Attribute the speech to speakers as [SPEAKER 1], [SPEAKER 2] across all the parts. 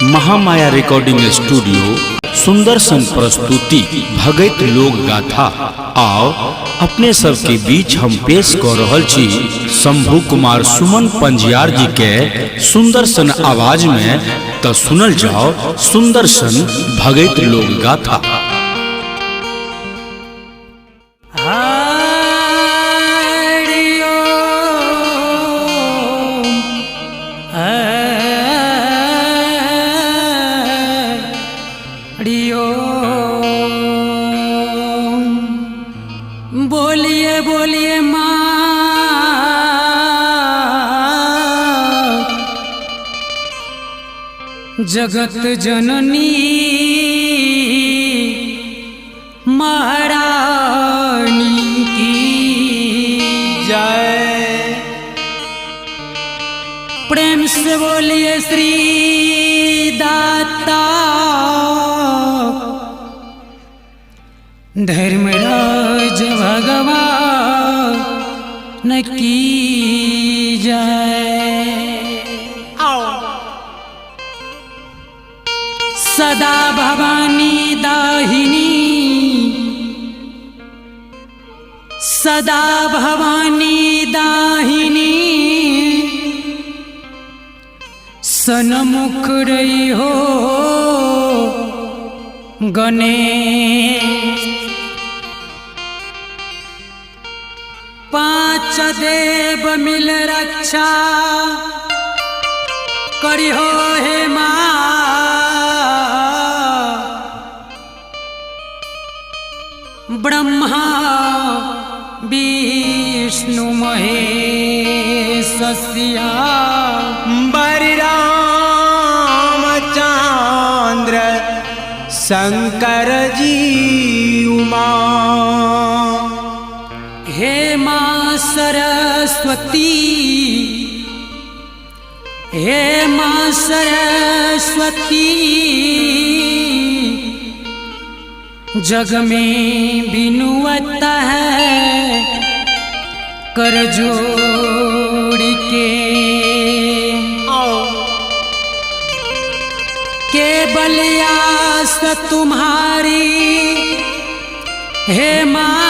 [SPEAKER 1] Mahamaya recording studio सुंदर सन प्रस्तुति भगत लोक गाथा आओ अपने सब के बीच हम पेश कर रहल छी शंभू कुमार सुमन पंजियार जी के सुंदर सन आवाज में। तो सुनल जाओ सुंदर सन भगत लोक गाथा।
[SPEAKER 2] बोलिए बोलिए माँ जगत जननी महारानी की जय। प्रेम से बोलिए श्री दाता धर्मराज भगवान की जय। सदा भवानी दाहिनी सदा भवानी दाहिनी सन्मुख रही हो गणेश। पांच देव मिल रक्षा करी हो हे माँ। ब्रह्मा विष्णु महेश सिया
[SPEAKER 3] बरि रामचंद्र शंकर जी उमा।
[SPEAKER 2] हे माँ सरस्वती हे माँ सरस्वती जग में बिनुवत है कर जोड़ के। केवल आस तुम्हारी हे माँ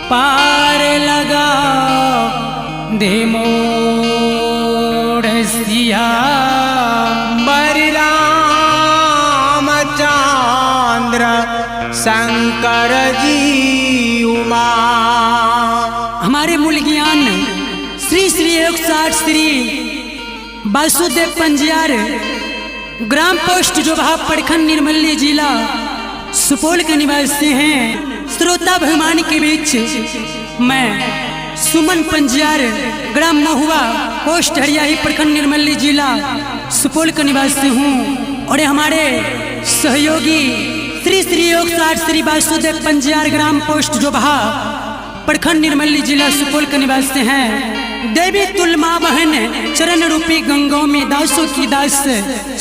[SPEAKER 2] पार लगा दे मोड़ सिया।
[SPEAKER 3] बरि रामचंद्र शंकर जी उमा।
[SPEAKER 2] हमारे मूल ज्ञान श्री श्री 108 श्री वासुदेव पंजियार ग्राम पोस्ट जोबहा प्रखंड निर्मली जिला सुपौल के निवासी हैं। श्रोता अभिमान के बीच मैं सुमन पंजियार ग्राम महुआ पोस्ट हरियाही प्रखंड निर्मली जिला सुपौल का निवासी हूँ। और हमारे सहयोगी श्री श्री 108 श्री वासुदेव पंजियार ग्राम पोस्ट जोबहा प्रखंड निर्मली जिला सुपौल के निवासी हैं। देवी तुलमा बहन चरण रूपी गंगाओं में दासों की दास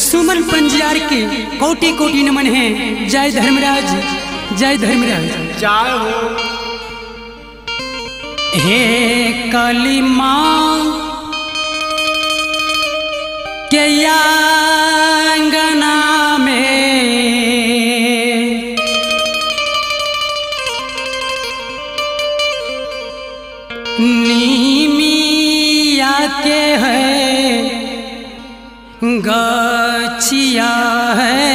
[SPEAKER 2] सुमन पंजियार के कोटि कोटि नमन है। जय धर्मराज जय धर्मराज
[SPEAKER 3] जय हो।
[SPEAKER 2] हे काली माँ के आंगना में नीमिया के है गछिया है।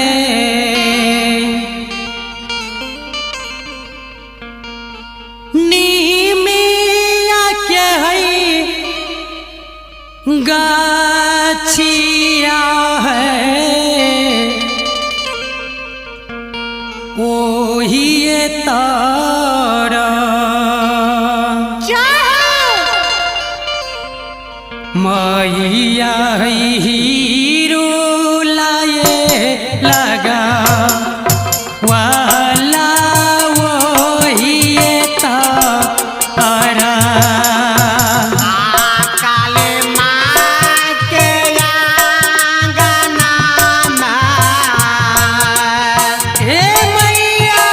[SPEAKER 2] नीमिया के है गछिया है ओही तारा मैया हीरो लाए लगा वाला वही तारा।
[SPEAKER 3] काले माँ के आंगना में
[SPEAKER 2] हे मैया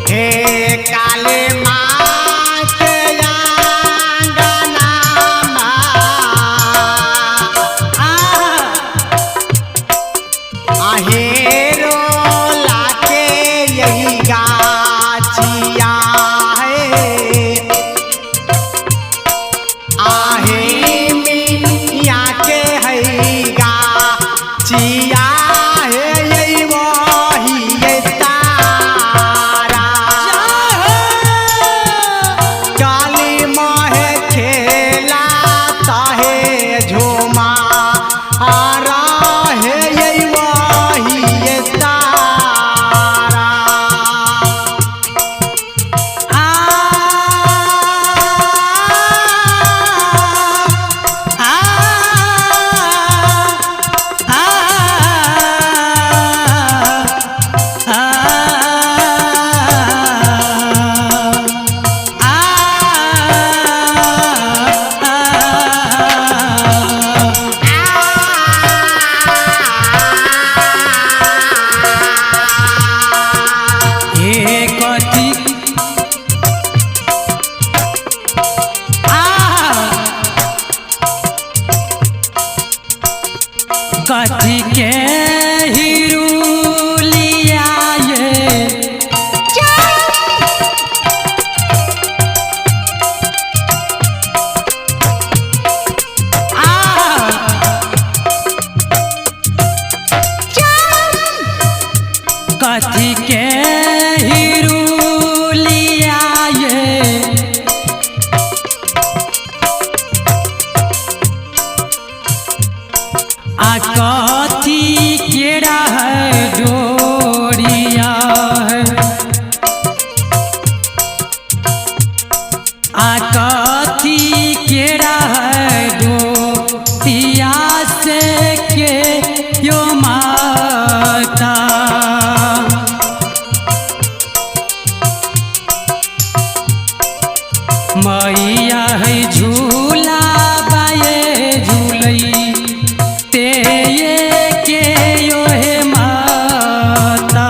[SPEAKER 3] हे काले माँ
[SPEAKER 2] आ कथी के रह दो तिया से के यो माता मैया है झूला बाये झूलई ते ये के यो हे माता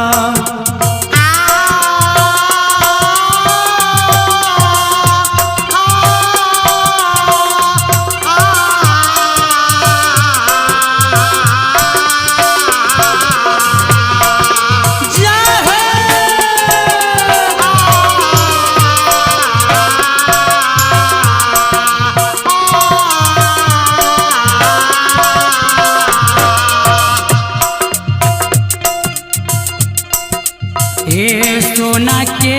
[SPEAKER 2] ए सोना के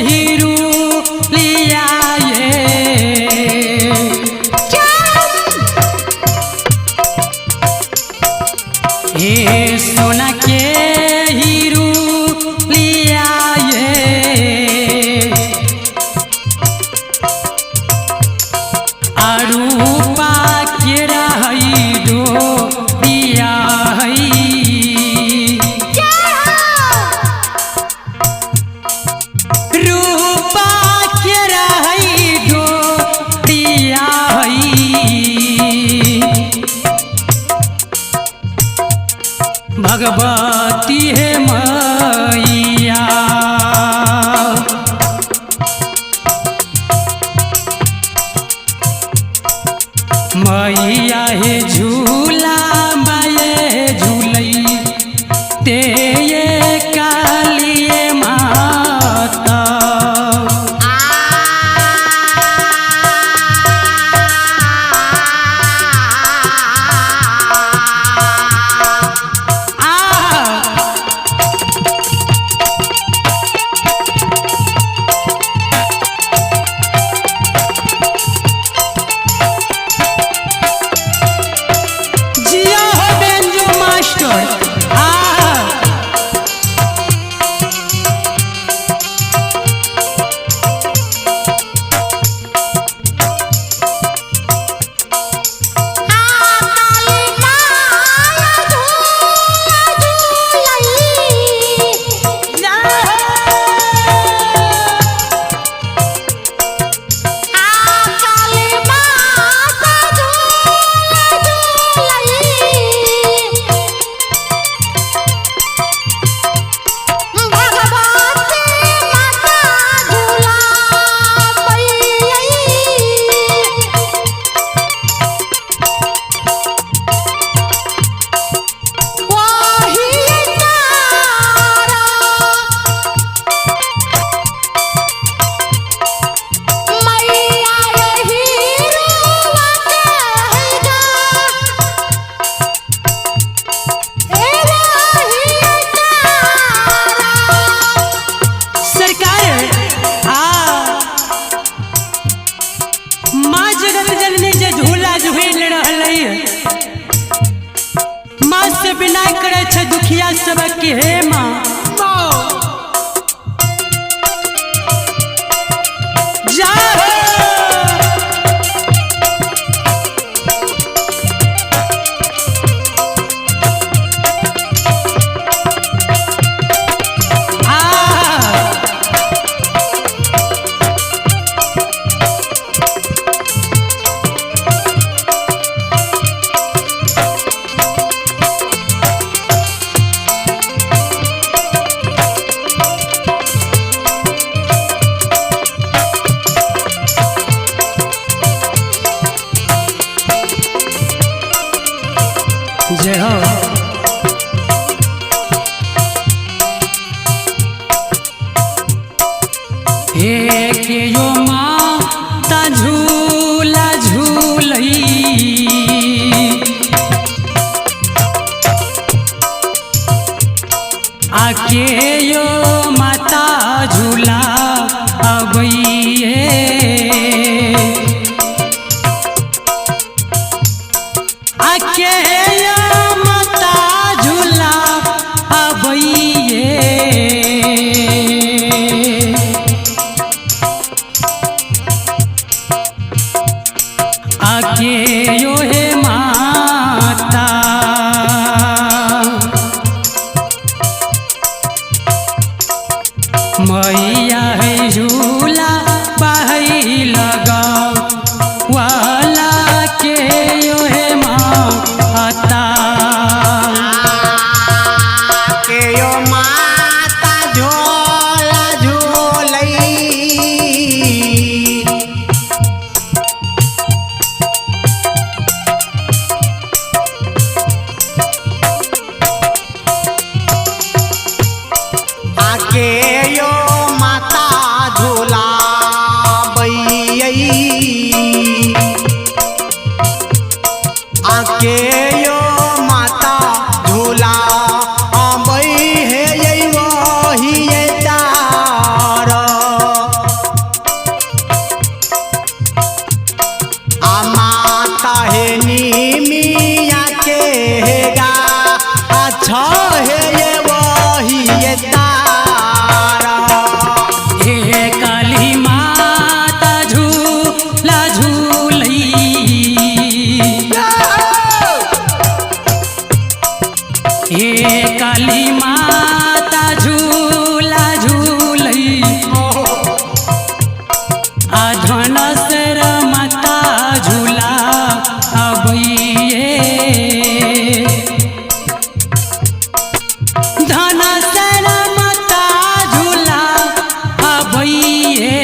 [SPEAKER 2] हीरू लिया ए सोना के हीरू लिया अरूपा के रही दो दिया रूपा के रही दो दिया भगवती है मैया मैया है झूला बाये झूलई ते ये कालिए माता जिया हो बेंजो मास्टर माँ जगत जननी जे झूला झूल रही माँ से बिना करे छे दुखिया सबके हे माँ जय हो एक यो माता झूला झूलई आके यो माता झूला अबैये आके यो माता झूला अबैये मैया है झूला बहई लगा वाला के योहे माता
[SPEAKER 3] के यो माता झोला झूलई आके यो माता झूला बैयई आके यो माता झूला बई है यही वही ये तार आ माता है नीमिया के गा अच्छा है ये वही ये तार
[SPEAKER 2] हे काली माता झूला झूलई हे काली माता झूला झूलई आधन सर माता झूला अबैये धन सर माता झूला अबैये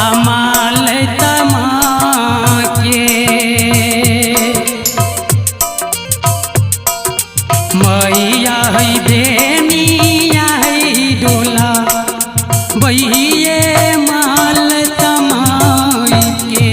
[SPEAKER 2] अमाल तमा के मैया है देनिया है डोला बहिए माल तमाई के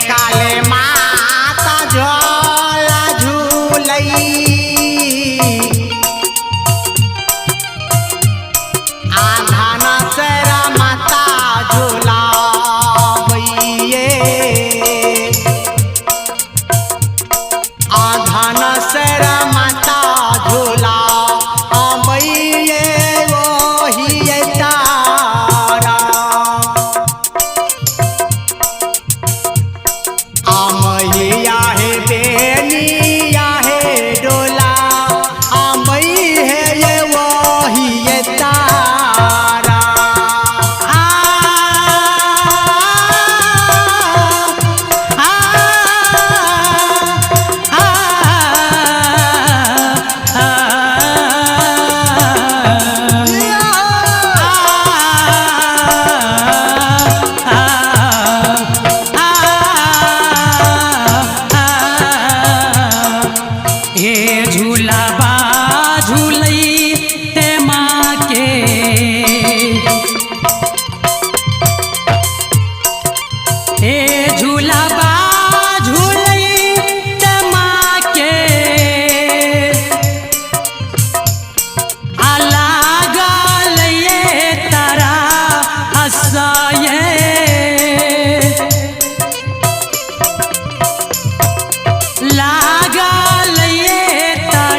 [SPEAKER 3] काले माता झोला झूलई आधान सरा माता झूला बैये आधान सरा माता झूला बैये वही ये तारा आमैया है बेनिया है डोला आमई है ये वही ये तारा आ आ
[SPEAKER 2] हे झूला बा झूलई ते माँ के हे झूला बा झूलई ते माँ के लागल ये तारा हंसाए लागल ये तारा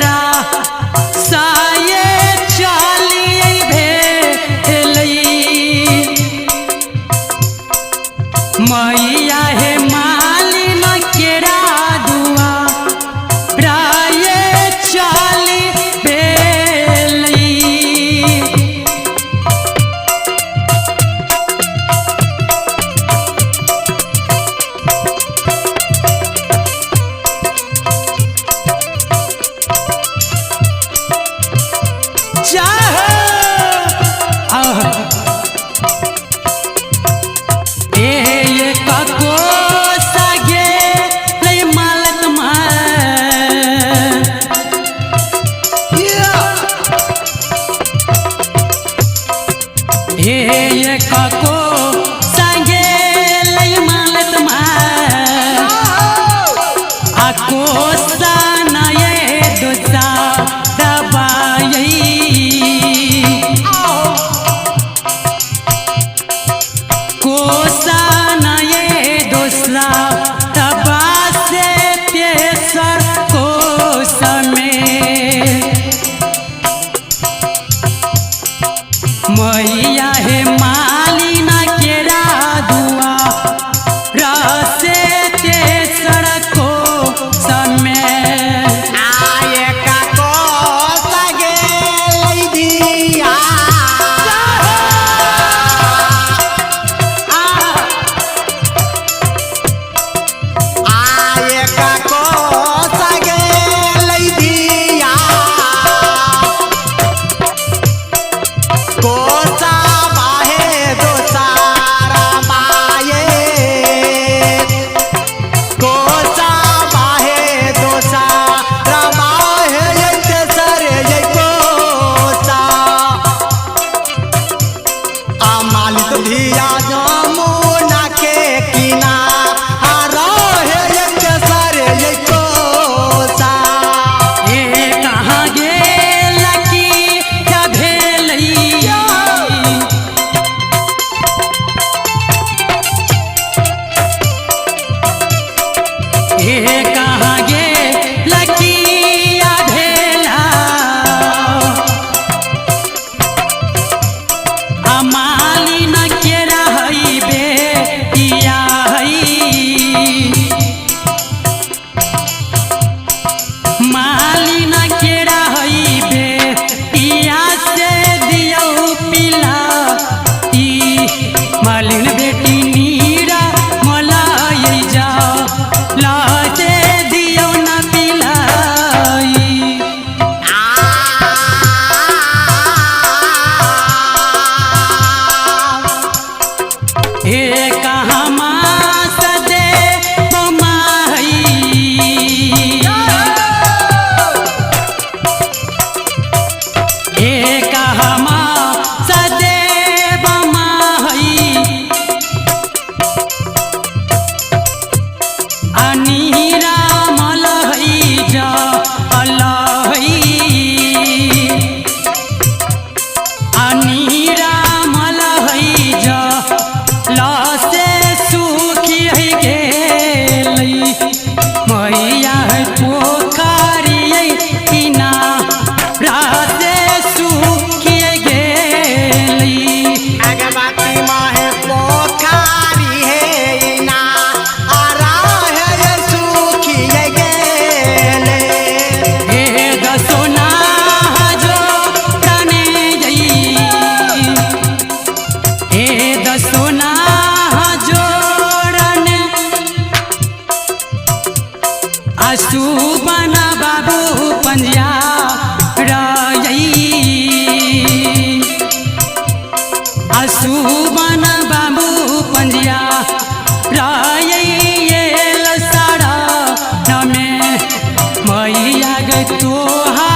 [SPEAKER 2] गई तो